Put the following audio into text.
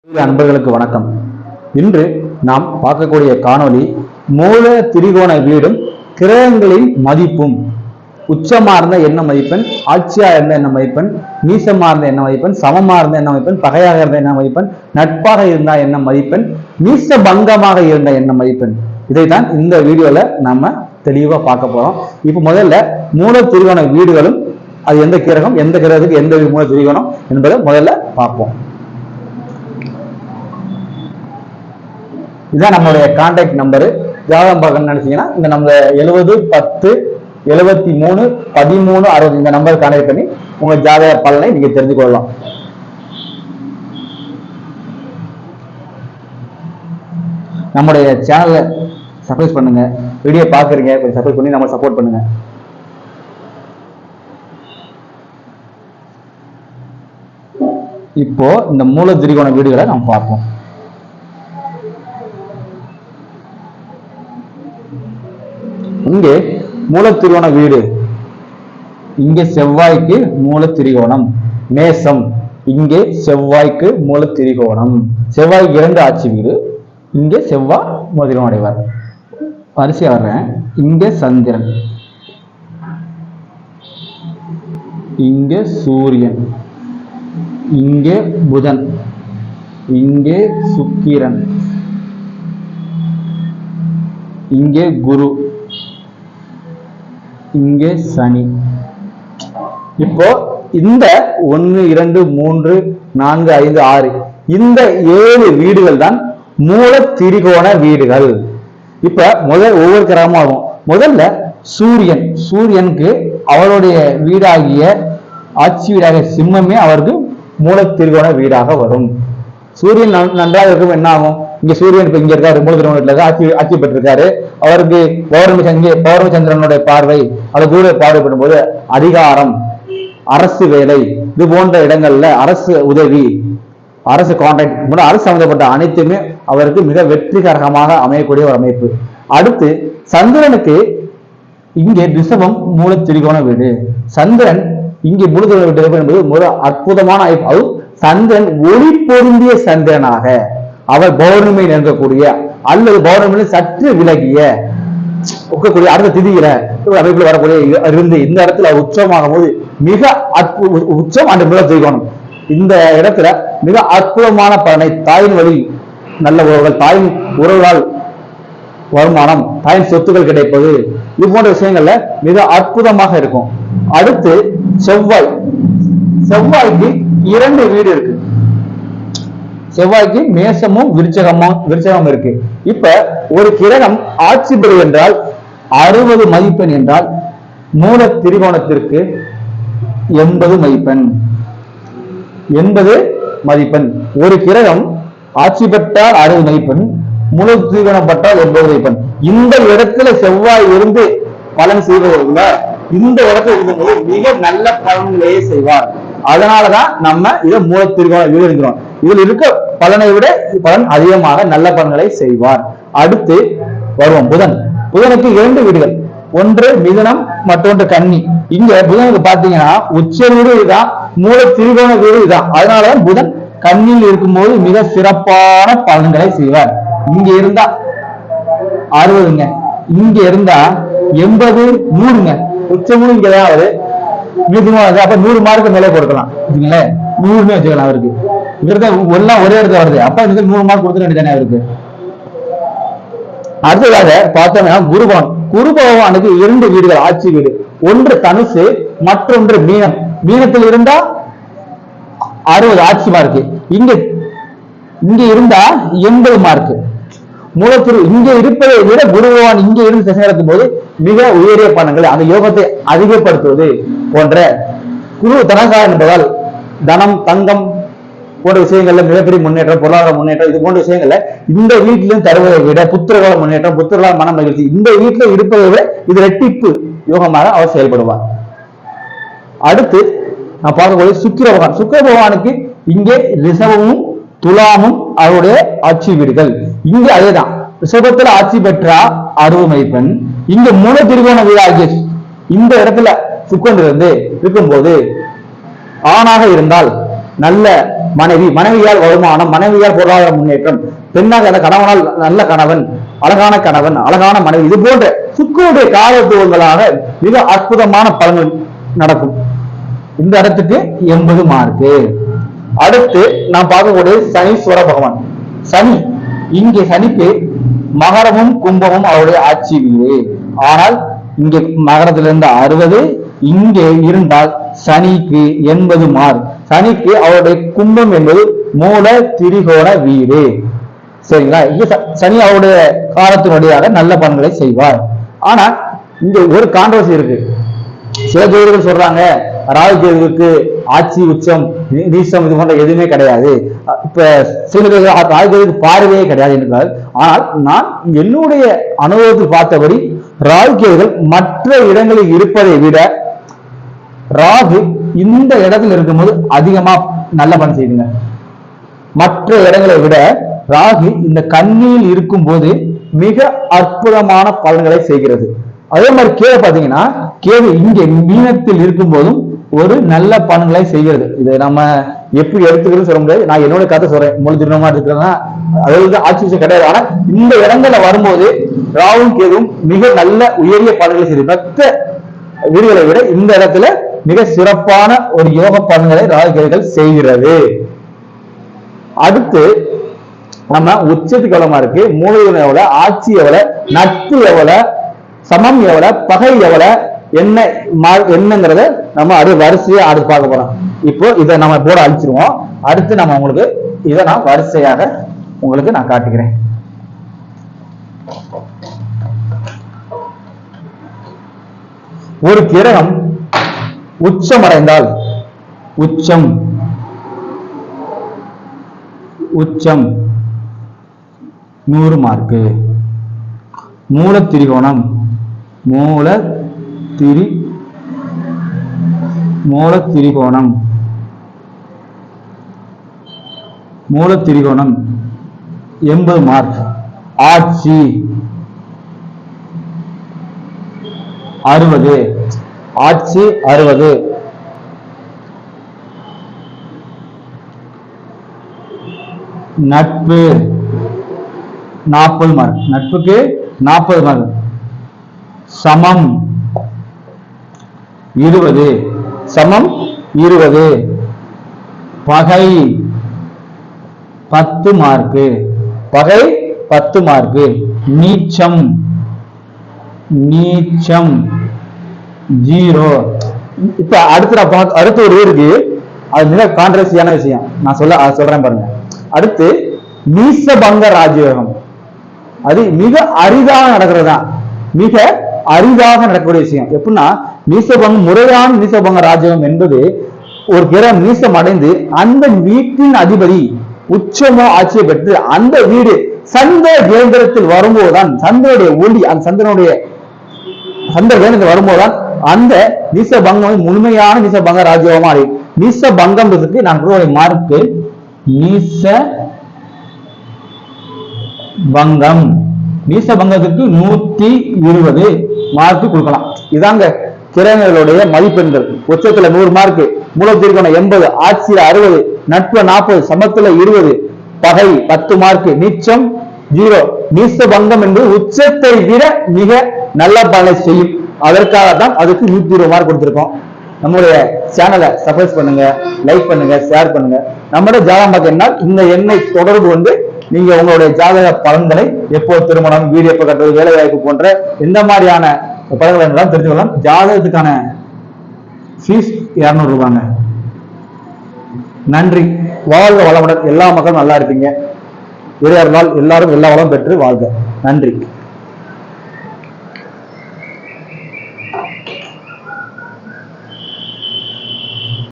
அன்பர்களுக்கு வணக்கம். இன்று நாம் பார்க்கக்கூடிய காணொளி மூல திரிகோண வீடும் கிரகங்களின் மதிப்பும். உச்சமார்ந்த என்ன மதிப்பெண், ஆட்சியா இருந்த என்ன மதிப்பெண், நீசமார்ந்த என்ன மதிப்பெண், சமமார்ந்த என்ன மதிப்பெண், பகையாக இருந்த என்ன மதிப்பெண், நட்பாக இருந்தா என்ன மதிப்பெண், நீச பங்கமாக இருந்த என்ன மதிப்பெண், இதைத்தான் இந்த வீடியோல நம்ம தெளிவா பார்க்க போறோம். இப்ப முதல்ல மூல திரிகோண வீடுகளும் அது எந்த கிரகம், எந்த கிரகத்துக்கு எந்த மூல திரிகோணம் என்பதை முதல்ல பார்ப்போம். இதுதான் நம்மளுடைய கான்டாக்ட் நம்பரு. ஜாதகம் பார்க்கணும்னு நினைச்சீங்கன்னா இந்த நம்ம 70 10 73 13 60 இந்த நம்பர் கான்டாக்ட் பண்ணி உங்க ஜாதக பலனை நீங்க தெரிந்து கொள்ளலாம். நம்முடைய சேனலை சப்ஸ்கிரைப் பண்ணுங்க. வீடியோ பாக்குறீங்க, கொஞ்சம் சப்ஸ்கிரைப் பண்ணி நம்ம சப்போர்ட் பண்ணுங்க. இப்போ இந்த மூல திரிகோண வீடுகளை நம்ம பார்ப்போம். இங்கே மூல திரிகோண வீடு, இங்கே செவ்வாய்க்கு மூல திரிகோணம் மேசம், இங்கே செவ்வாய்க்கு மூல திரிகோணம். செவ்வாய்க்கு 2 ஆட்சி வீடு, இங்கே செவ்வாய் மூல திரிகோணம் அடைவார். வரிசையா வர்றேன். இங்கே சந்திரன், இங்கே சூரியன், இங்கே புதன், இங்கே சுக்கிரன், இங்கே குரு, இங்கே சனி. இப்போ இந்த 1 2 3 4 5 6 இந்த 7 வீடுகள் தான் மூல திரிகோண வீடுகள். இப்ப ஒவ்வொரு கிரகமும் ஆகும். முதல்ல சூரியன், சூரியனுக்கு அவருடைய வீடாகிய ஆட்சி வீடாக சிம்மமே அவருக்கு மூல திரிகோண வீடாக வரும். சூரியன் நன்றாக இருக்கும், என்ன ஆகும்? இங்க சூரியன் இப்ப இங்க இருக்காரு, மூல திரிகோண வீட்டுல ஆட்சி பெற்றிருக்காரு. அவருக்கு பௌர்ணமி சந்திரனுடைய பார்வை, அது கூட பார்வைப்படும் போது அதிகாரம், அரசு வேலை, இது போன்ற இடங்கள்ல அரசு உதவி, அரசு கான்ட்ராக்ட், அரசு சம்பந்தப்பட்ட அனைத்துமே அவருக்கு மிக வெற்றிகரமாக அமையக்கூடிய ஒரு அமைப்பு. அடுத்து சந்திரனுக்கு இங்கே ரிஷபம் மூல திரிகோண வீடு. சந்திரன் இங்கே மூல திரிகோண வீடு என்பது ஒரு அற்புதமான அமைப்பு. சந்திரன் ஒளி பொருந்திய சந்திரனாக, அவர் பௌர்ணமியில் இருக்கக்கூடிய அல்லது பௌர்ணமியில் சற்று விலகிய ஒக்கக்கூடிய அடுத்த திதியில அமைப்புல வரக்கூடிய இருந்து இந்த இடத்துல உச்சமாகும் போது மிக உச்சம் அந்த மூல திரிகோணம். இந்த இடத்துல மிக அற்புதமான பலனை, தாயின் வழி நல்ல உறவுகள், தாயின் உறவுகளால் வருமானம், தாயின் சொத்துக்கள் கிடைப்பது, இது போன்ற விஷயங்கள்ல மிக அற்புதமாக இருக்கும். அடுத்து செவ்வாய், செவ்வாய்க்கு 2 வீடு இருக்கு. செவ்வாய்க்கு மேசமும் விருச்சகமும் இருக்கு. இப்ப ஒரு கிரகம் ஆட்சி பெறு என்றால் 60 மதிப்பெண் என்றால் மூல திரிகோணத்திற்கு 80 மதிப்பெண். 80 மதிப்பெண். ஒரு கிரகம் ஆட்சி பெற்றால் 60 மதிப்பெண், மூல திரிகோணம் பெற்றால் 80 மதிப்பெண். இந்த இடத்துல செவ்வாய் இருந்து பலன் செய்வதில்ல, இந்த இடத்துல இருக்கும்போது மிக நல்ல பலன்களையே செய்வார். அதனாலதான் நம்ம இதை மூல திரிகோண வீடு இருக்கிறோம். இதில் இருக்க பலனை விட பலன் அதிகமாக நல்ல பலன்களை செய்வார். அடுத்து வருவோம் புதன். புதனுக்கு 2 வீடுகள், ஒன்று மிதுனம், மற்றொன்று கன்னி. இங்க புதனுக்கு பாத்தீங்கன்னா உச்ச வீடு இதுதான், மூல திரிகோண வீடு இதுதான். அதனாலதான் புதன் கன்னியில் இருக்கும்போது மிக சிறப்பான பலன்களை செய்வார். இங்க இருந்தா 60ங்க, இங்க இருந்தா 80 100ங்க. உச்சமும் இங்கதான் வருது, அப்ப 100 மார்க்கு மேலே கொடுக்கலாம். 100 வச்சுக்கலாம். அவருக்கு எல்லாம் ஒரே இடத்துல வருது, அப்ப 100 மார்க் கொடுத்துட வேண்டியதானே அவருக்கு. அடுத்ததாக பார்த்தோம்னா குருபவன். குருபவனுக்கு 2 வீடுகள் ஆட்சி வீடு, ஒன்று தனுசு, மற்றொன்று மீனம். மீனத்தில் இருந்தா 60 ஆட்சி மார்க்கு, இங்க இருந்தா 80 மார்க்கு. மூலத்திரு இங்கே இருப்பதை விட குருபவன் இங்கே இருந்து திசை நடக்கும் போது மிக உயரிய பலன்கள், அந்த யோகத்தை அதிகப்படுத்துவது போன்ற. குரு தனகா என்பதால் தனம், தங்கம் போன்ற விஷயங்கள்ல மிகப்பெரிய முன்னேற்றம், பொருளாதார முன்னேற்றம், இது போன்ற விஷயங்கள்ல இந்த வீட்டிலும் தருவதை விட புத்திரகால முன்னேற்றம், புத்திரகால மன மகிழ்ச்சி, இந்த வீட்டில் இருப்பதை விட இது இரட்டிப்பு யோகமாக அவர் செயல்படுவார். அடுத்து நான் பார்க்கக்கூடிய சுக்கிர பகவான். சுக்கிர பகவானுக்கு இங்கே ரிஷபமும் துலாமும் அவருடைய ஆட்சி வீடுகள். இங்க அதேதான், ரிஷபத்துல ஆட்சி பெற்றா 60 மதிப்பெண். இங்க மூல திரிகோண வீடாகிய இந்த இடத்துல சுக்கன் இருந்து இருக்கும்போது ஆணாக இருந்தால் நல்ல மனைவி, மனைவியால் வருமானம், மனைவியால் பொருளாதார முன்னேற்றம், பெண்ணாக கணவனால் நல்ல கணவன், அழகான மனைவி, இது போன்ற சுக்கிரனுடைய காலத்துவங்களாக மிக அற்புதமான பலன்கள் நடக்கும். இந்த இடத்துக்கு 80 மார்க்கு. அடுத்து நாம் பார்க்கக்கூடிய சனீஸ்வர பகவான். சனி, இங்கே சனிக்கு மகரமும் கும்பமும் அவருடைய ஆட்சி வீடு. ஆனால் இங்கே மகரத்திலிருந்து 60, இங்கே இருந்தால் சனிக்கு 80 மார்க். சனிக்கு அவருடைய கும்பம் என்பது மூல திரிகோண வீடு. சரிங்களா? இங்க சனி அவருடைய காலத்தினுடையாக நல்ல பலன்களை செய்வார். ஆனா இங்க ஒரு கான்ட்ரவர்சி இருக்கு. சில ஜோதிடர்கள் சொல்றாங்க ராகு கேதுவுக்கு ஆட்சி, உச்சம், நீசம் இது போன்ற எதுவுமே கிடையாது. இப்ப சில ராகு கேதுவுக்கு பார்வையே கிடையாது என்றால், ஆனால் நான் என்னுடைய அனுபவத்தில் பார்த்தபடி ராகு கேதுகள் மற்ற இடங்களில் இருப்பதை விட ராகு இந்த இடத்துல இருக்கும்போது அதிகமா நல்ல பலன் செய்யுங்க. மற்ற இடங்களை விட ராகு இந்த கண்ணியில் இருக்கும் போது மிக அற்புதமான பலன்களை செய்கிறது. அதே மாதிரி கேது பாத்தீங்கன்னா, கேது இங்கே மீனத்தில் இருக்கும் போதும் ஒரு நல்ல பலன்களை செய்கிறது. இதை நம்ம எப்படி எடுத்துக்கிறது சொல்ல முடியாது. நான் என்னோட கதை சொல்றேன். மூல திருமணமா இருக்கிறதுனா அதாவது ஆட்சி கிடையாது. ஆனா இந்த இடங்கள்ல வரும்போது ராகும் கேதுவும் மிக நல்ல உயரிய பலன்களை செய்யுது. மற்ற வீடுகளை விட இந்த இடத்துல மிக சிறப்பான ஒரு யோக பலன்களை ராகு கேதுகள் செய்கிறது. அடுத்து நம்ம உச்சத்துக்கு எவ்வளவு இருக்கு, மூலதனம் எவ்வளவு, ஆட்சி எவ்வளவு, நட்பு எவ்வளவு, சமம் எவ்வளவு, பகை எவ்வளவு, என்னங்கிறத நம்ம அது வரிசையா அடுத்து பார்க்க போறோம். இப்போ இதை நம்ம போட அழிச்சிருவோம். அடுத்து நம்ம உங்களுக்கு இதை நான் வரிசையாக உங்களுக்கு நான் காட்டுகிறேன். ஒரு கிரகம் உச்சம் அடைந்தால் உச்சம் 100 மார்க்கு. மூல திரிகோணம் மூல திரிகோணம் 80 மார்க். ஆட்சி 60, ஆட்சி 60. நட்பு 40 மார்க். நட்புக்கு 40 மார்க். சமம் 20, சமம் 20. பகை 10 மார்க்கு. பகை 10 மார்க்கு. நீச்சம் 0. இப்ப அடுத்த ஒரு இருக்கு, அது மிக கான்ட்ரவர்சியான விஷயம். நான் சொல்றேன் பாருங்க. அடுத்து நீசபங்க ராஜயோகம். அது மிக அரிதாக நடக்கிறதா, மிக அரிதாக நடக்கக்கூடிய விஷயம். எப்படின்னா நீசபங்கம், முறையான நீசபங்க ராஜயோகம் என்பது ஒரு கிரகம் நீசம் அடைந்து அந்த வீட்டின் அதிபதி உச்சமோ ஆட்சியை பெற்று அந்த வீடு சந்திர கேந்திரத்தில் வரும்போதுதான், சந்திரனுடைய ஒளி அந்த சந்திர கேந்திரத்தில் வரும்போதுதான் அந்த நீசபங்கம் முழுமையான நீசபங்க ராஜயோகமா அடையும். நீசபங்கம்ன்றதுக்கு நான் மார்க்கு நீசபங்கம். நீசபங்கத்துக்கு 120 மார்க் கொடுக்கலாம். இதாங்க கிரகங்களுடைய மதிப்பெண்கள். உச்சத்துல 100 மார்க், மூல திரிகோணம் 80, ஆட்சியில 60, நட்பு 40, சமத்துல 20, பகை 10 மார்க், நீச்சம் 0. நீசபங்கம் என்பது உச்சத்தை விட மிக நல்ல பலனை செய்யும். அதற்காகத்தான் அதுக்கு 120 மார்க் கொடுத்திருக்கோம். நம்முடைய சேனலை சப்ஸ்கிரைப் பண்ணுங்க, லைக் பண்ணுங்க, ஷேர் பண்ணுங்க. நம்முடைய ஜாதகம் பார்த்தீங்கன்னா இந்த எண்ணை தொடர்பு கொண்டு நீங்க உங்களுடைய ஜாதக பலன்களை எப்போ திருமணம், வீடு எப்போ கட்டுறது, வேலை வாய்ப்பு போன்ற எந்த மாதிரியான பலன்கள் எல்லாம் தெரிஞ்சுக்கலாம். ஜாதகத்துக்கான ஃபீஸ் 200 ரூபாங்க. நன்றி. வாழ்க வளமுடன். எல்லா மக்களும் நல்லா இருப்பீங்க. இறையர்களால் எல்லாரும் எல்லா வளம் பெற்று வாழ்க. நன்றி.